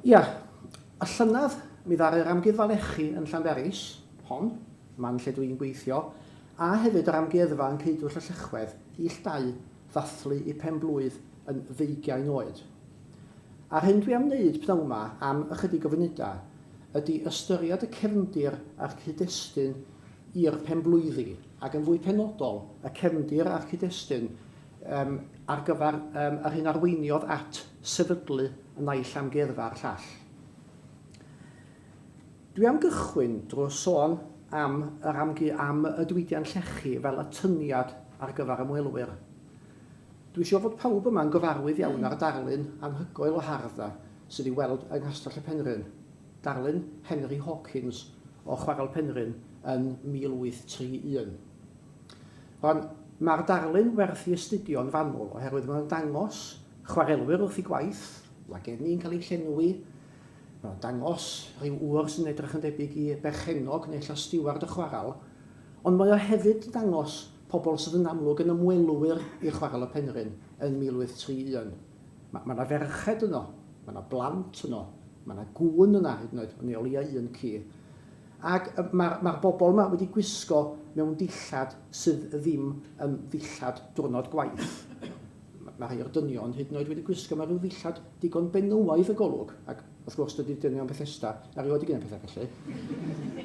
Ia, y llynydd mi ddar yr Amgueddfa Lechi yn Llanberis, hon, man lle dwi'n gweithio, a hefyd yr amgueddfa yn Ceidwad Llechwedd i llai ddathlu i penblwydd yn 20 oed. A'r hyn dwi am wneud pnawn yma am ychydig o funudau ydy ystyried y cefndir a'r cyd-destun i'r penblwyddi, ac yn fwy penodol y cefndir a'r cyd-destun ar gyfer yr hyn arweiniodd at sefydlu y naill amgueddfa a'r llall. Dwi am gychwyn drwy sôn am y Diwydiant Llechi fel atyniad ar gyfer ymwelwyr. Dwi eisiau fod pawb yma'n gyfarwydd iawn ar darlun anhygoel o hardda sydd i weld yng Nghastell y Penrhyn, darlun Henry Hawkins o Chwarel Penrhyn yn 1831. Ond mae'r darlun werth i astudio'n fanwl oherwydd mae'n dangos chwarelwyr wrth i gwaith, wagenni'n cael ei llenwi, mae'n dangos rhyw wr sy'n edrych yn debyg i berchenog neu llastiward y chwaral, ond mae o hefyd yn dangos pobl sydd yn amlwg yn ymwelwyr i'r Chwarel y Penrhyn yn 1831. Mae yna ferched yno, mae yna blant yno, mae yna gŵn yna hyd yn oed, yn ei o leia un ci. Ac mae'r bobl yma wedi gwisgo mewn dillad sydd ddim yn dillad diwrnod gwaith. Mae rhai o'r dynion hyd yn oed wedi gwisgo mewn dillad digon benywaidd y golwg, ac wrth gwrs dydy dynion Bethesda, erioed i gyda'n pethau felly.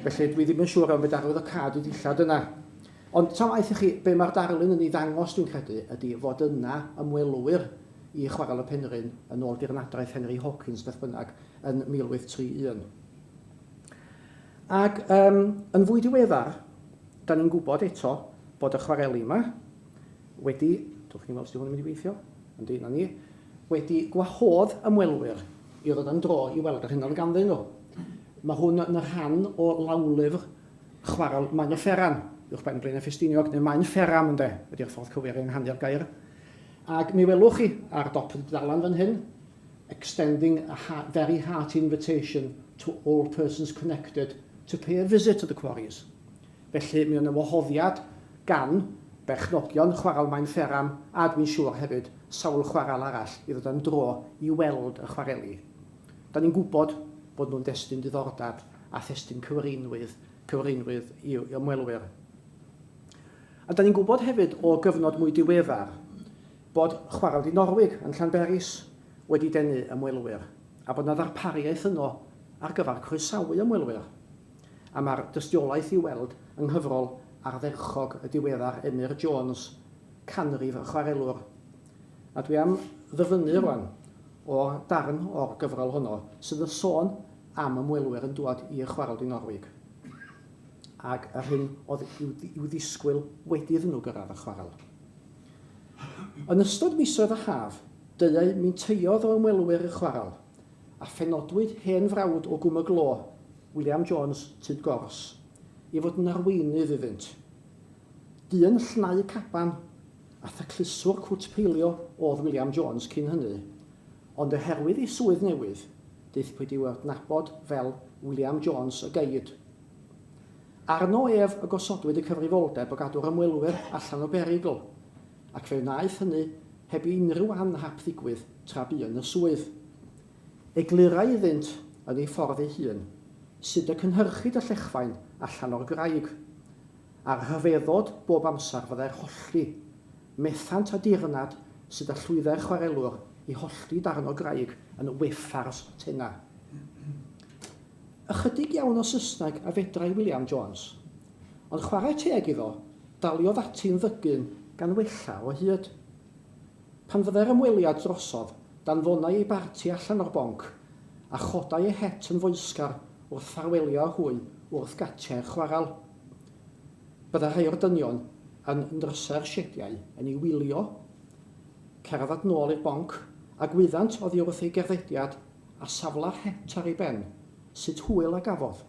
Felly dwi ddim yn siŵr am beth arwydd o cadw dillad yna. Ond ta waith i chi, be mae'r darlun yn ei ddangos dwi'n credu ydy fod yna ymwelwyr i Chwarel y Penrhyn yn ôl dirnadaeth Henry Hawkins beth bynnag yn 1831. Ac yn fwy diweddar, da ni'n gwybod eto bod y chwareli yma wedi, dwi'n chi'n meddwl sydd hwn yn mynd i weithio, yndi, na ni, wedi gwahodd ymwelwyr i ddod am dro i weld yr hyn o'n ganddyn nhw. Mae hwn yn rhan o lawlyfr chwarel Maen y Fferan, uwch ben Blaenau Ffestiniog, neu Maen Fferam ynddo, ydy'r ffordd cywir yng nghannu'r gair. Ac mi welwch chi ar dop y dalan fan hyn, extending a very hearty invitation to all persons connected to pay a visit to the quarries. Felly mi o'n y wahoddiad gan berchnogion chwarel Maen Fferam, a dwi'n siŵr hefyd sawl chwarel arall i ddod am dro i weld y chwareli. Da ni'n gwybod bod nhw'n destun diddordeb a thestun cyfrinwydd i ymwelwyr. A da ni'n gwybod hefyd o gyfnod mwy diweddar bod chwarel di Norwig yn Llanberis wedi denu ymwelwyr, a bod yna ddarpariaeth yno ar gyfer croesawu ymwelwyr. A mae'r dystiolaeth i weld yng nghyfrol ardderchog y diweddar Emyr Jones, canrif y chwarelwr. A dwi am ddyfynnu rwan o'r darn o'r gyfrol hwnnw sydd yn sôn am ymwelwyr yn dod i'r chwarel di Norwig. Ac yr hyn oedd i'w ddisgwyl wedi iddyn nhw gyrraedd y chwarel. Yn ystod misoedd y haf, deuai minteiodd o ymwelwyr y chwarel, a phenodwyd hen frawd o Gwm y Glo, William Jones Tyd Gors, i fod yn arweinydd iddynt. Dyn llnau caban a thacluswr cwt peilio oedd William Jones cyn hynny, ond oherwydd ei swydd newydd, daeth wedi i'w adnabod fel William Jones y Geid. Arno ef y gosodwyd y cyfrifoldeb o gadw'r ymwelwyr allan o berigl, ac fe wnaeth hynny heb i unrhyw anhap ddigwydd tra bu yn y swydd. Eglurau iddynt yn ei ffordd ei hun, sydd y cynhyrchyd y llechfain allan o'r graig. A'r rhyfeddod bob amser fyddai'r holli, methant a dirnad sydd y llwydda'r chwarelwr i holli darn o graig yn weffars tenna. Ychydig iawn o Saesneg a fedrau William Jones, ond chwarae teg iddo daliodd ati'n ddygyn gan wella o hyd. Pan fyddai'r ymweliad drosodd, danfonau ei barti allan o'r bonc a chodau ei het yn foesgar wrth ffarwelio hwy wrth gatiau'r chwaral. Byddai rhai o'r dynion yn ndrysa'r siediau yn ei wylio, cerdded nôl i'r bonc a gwyddant oddi wrth ei gerddediad a safla'r het ar ei ben, sut hwyl a gafodd.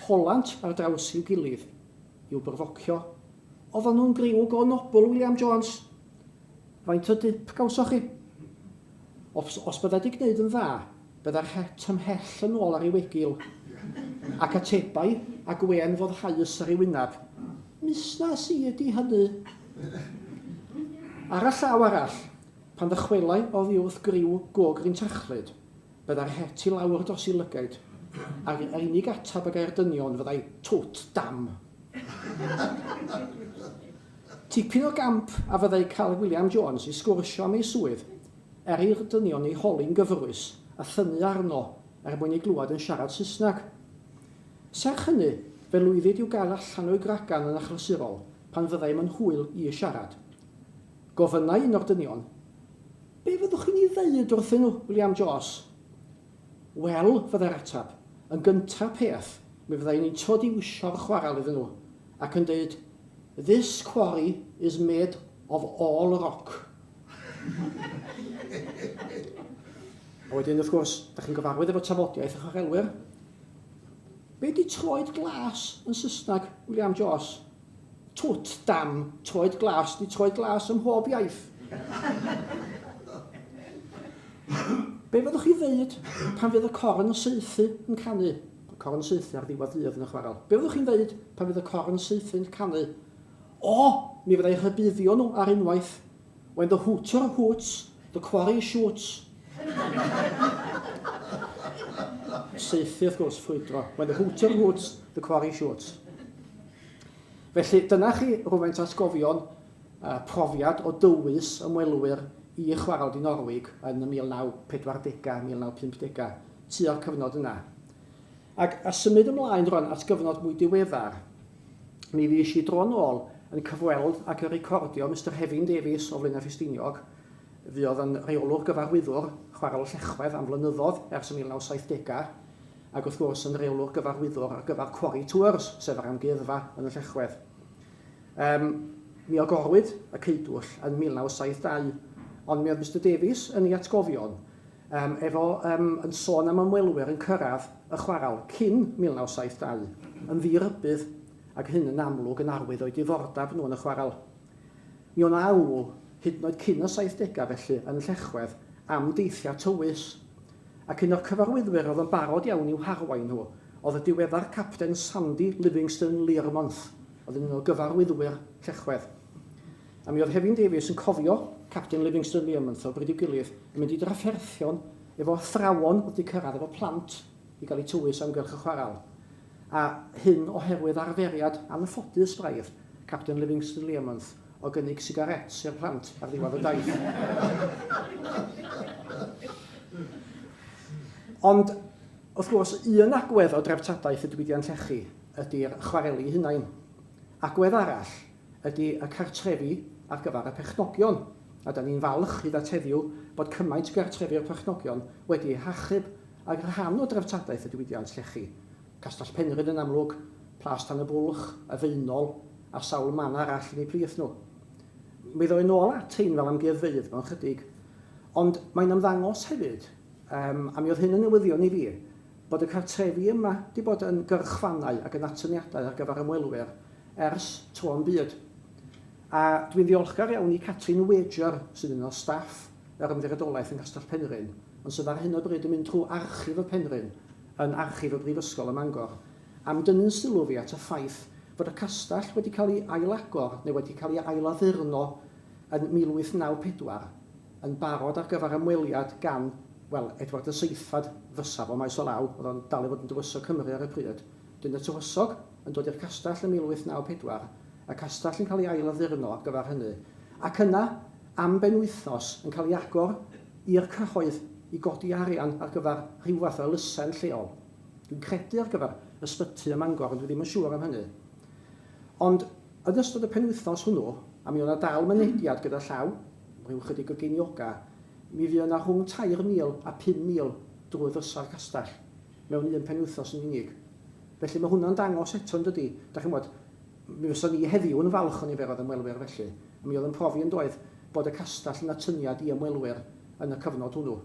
Holant ar draws i'w gilydd i'w byrfocio. Oedden nhw'n griwg o nobl William Jones. Faint o dip gawsoch chi? Os byddai di gwneud yn dda, byddai'r het ymhell yn ôl ar ei wegil, ac atebau a gwen fodd haus ar ei wyneb. Misna si ydi hynny. Ar y llaw arall, pan ddychwelai oddi wrth griw gogrin tachlyd, Byddai'r het i lawr dros I lygaid, a'r unig atab ag dynion fyddai tot dam. Tipyn o gamp a fyddai cael William Jones I sgwrsio am ei swydd, i'r dynion ei holi'n gyfrwys a thynnu arno mwyn ei glwad yn siarad Saesneg. Serch hynny, fe lwyddid i'w gael allan o'i gragan yn achlysurol pan fyddai yn hwyl I siarad. Gofynna un o'r dynion, be fyddwch chi'n ei ddeud wrthyn nhw, William Jones? Wel, fyddai'r atab, yn gyntaf peth, mi fyddai'n ei tod I wisio'r chwarel iddyn nhw, ac yn dweud, this quarry is made of all rock. A wedyn, wrth gwrs, da chi'n gyfarwydd efo tafodiaeth eich chwarelwyr. Be di troed glas yn Saesneg, William Jones? Tot dam, troed glas, di troed glas ym mhob iaith. Be fyddwch chi ddeud pan fydd y corn saethu yn canu? Y corn saethu ar ddiwedd ddydd yn y chwarel. Be fyddwch chi'n ddeud pan fydd y corn saethu yn canu? O, mi fyddai rhybuddio nhw ar unwaith. When the hooter hoots, the quarry shoots. Saethu, wrth gwrs, ffrwydro. When the hooter hoots, the quarry shoots. Felly, dyna chi rhywfaint atgofion profiad o dywys ymwelwyr I chwarel di Norwig yn y 1940, 1950, tua'r cyfnod yna. Ac a symud ymlaen rwan at gyfnod mwy diweddar, mi fys I dro nôl yn cyfweld ac yn recordio Mr Hefin Davies o Flaenau Ffestiniog, fi oedd yn reolwr gyfarwyddwr chwarel Llechwedd am flynyddoedd ers y 1970, ac wrth gwrs yn reolwr gyfarwyddwr ar gyfer Quarry Tours, sef yr amgueddfa yn y Llechwedd. Mi ogorwyd y Ceidwll yn 1972, ond mi oedd Mr Davies yn ei atgofion yn sôn am ymwelwyr yn cyrraedd y chwarel cyn 1972, yn ddirybydd ac hyn yn amlwg yn arwydd o'i diddordeb nhw yn y chwarel. Mi o'na alw hyd yn oed cyn y 70 felly yn Llechwedd am deithiau tywys, ac un o'r cyfarwyddwyr oedd yn barod iawn i'w harwain nhw oedd y diweddar Captain Sandy Livingston Learmonth, oedd yn un o gyfarwyddwyr Llechwedd. A mi oedd Hefin Davies yn cofio Captain Livingston Learmonth o bryd i'w gilydd yn mynd I drafferthion efo athrawon wedi cyrraedd efo plant I gael eu tywys amgylch y chwarel. A hyn oherwydd arferiad anffodus braidd Captain Livingston Learmonth o gynnig sigarets i'r plant ar ddiwedd y daith. Ond, wrth gwrs, un agwedd o dreftadaeth y Diwydiant Llechi ydy'r chwareli hunain. Agwedd arall ydy y cartrefi ar gyfer y pechnogion. A da ni'n falch hyd at heddiw bod cymaint gartrefi'r pechnogion wedi hachub ag rhan o dreftadaeth y Diwydiant Llechi. Castell Penrhyn yn amlwg, Plas Tan y Bwlch, y Feinol a sawl man arall yn ei plith nhw. Mi ddoe nôl at ein fel amgueddfeydd mewn chydig, ond mae'n ymddangos hefyd, a mi oedd hyn yn newyddion I fi, bod y cartrefi yma wedi bod yn gyrchfannau ac yn atyniadau ar gyfer ymwelwyr ers tro'n byd. A dwi'n ddiolchgar iawn I Catrin Wager, sydd yn o staff yr ymddiriedolaeth yn Castell Penrhyn, ond sydd ar hyn o bryd yn mynd trwy archif y Penrhyn yn archif y Brifysgol ym Mangor, am dynnu'n sylw fi at y ffaith fod y castell wedi cael ei ailagor neu wedi cael ei ailaddurno yn 1894 yn barod ar gyfer ymweliad gan, wel, Edward y Seithfad fysaf o Maes o Law, oedd o'n dal I fod yn dywysog Cymru ar y pryd. Dyn y tywysog yn dod i'r castell yn 1894, a castell yn cael ei ailaddurno ar gyfer hynny. Ac yna, am benwythnos, yn cael ei agor i'r cyhoedd I godi arian ar gyfer rhyw fath o lysen lleol. Dwi'n credu ar gyfer ysbyty ym Mangor, ond dwi ddim yn siŵr am hynny. Ond, yn ystod y penwythnos hwnnw, a mi o'na dal mynediad gyda llaw, rhyw chydig o genioga, mi fu yna rhwng 3,000 a 5,000 drwy ddysa'r castell, mewn un penwythnos yn unig. Felly mae hwnna'n dangos eto yn dydi. Da chi'n bod, mi fysa ni heddiw yn falch o'n nifer oedd ymwelwyr felly. A mi oedd yn profi yn doedd bod y castell yn atyniad I ymwelwyr yn y cyfnod hwnnw.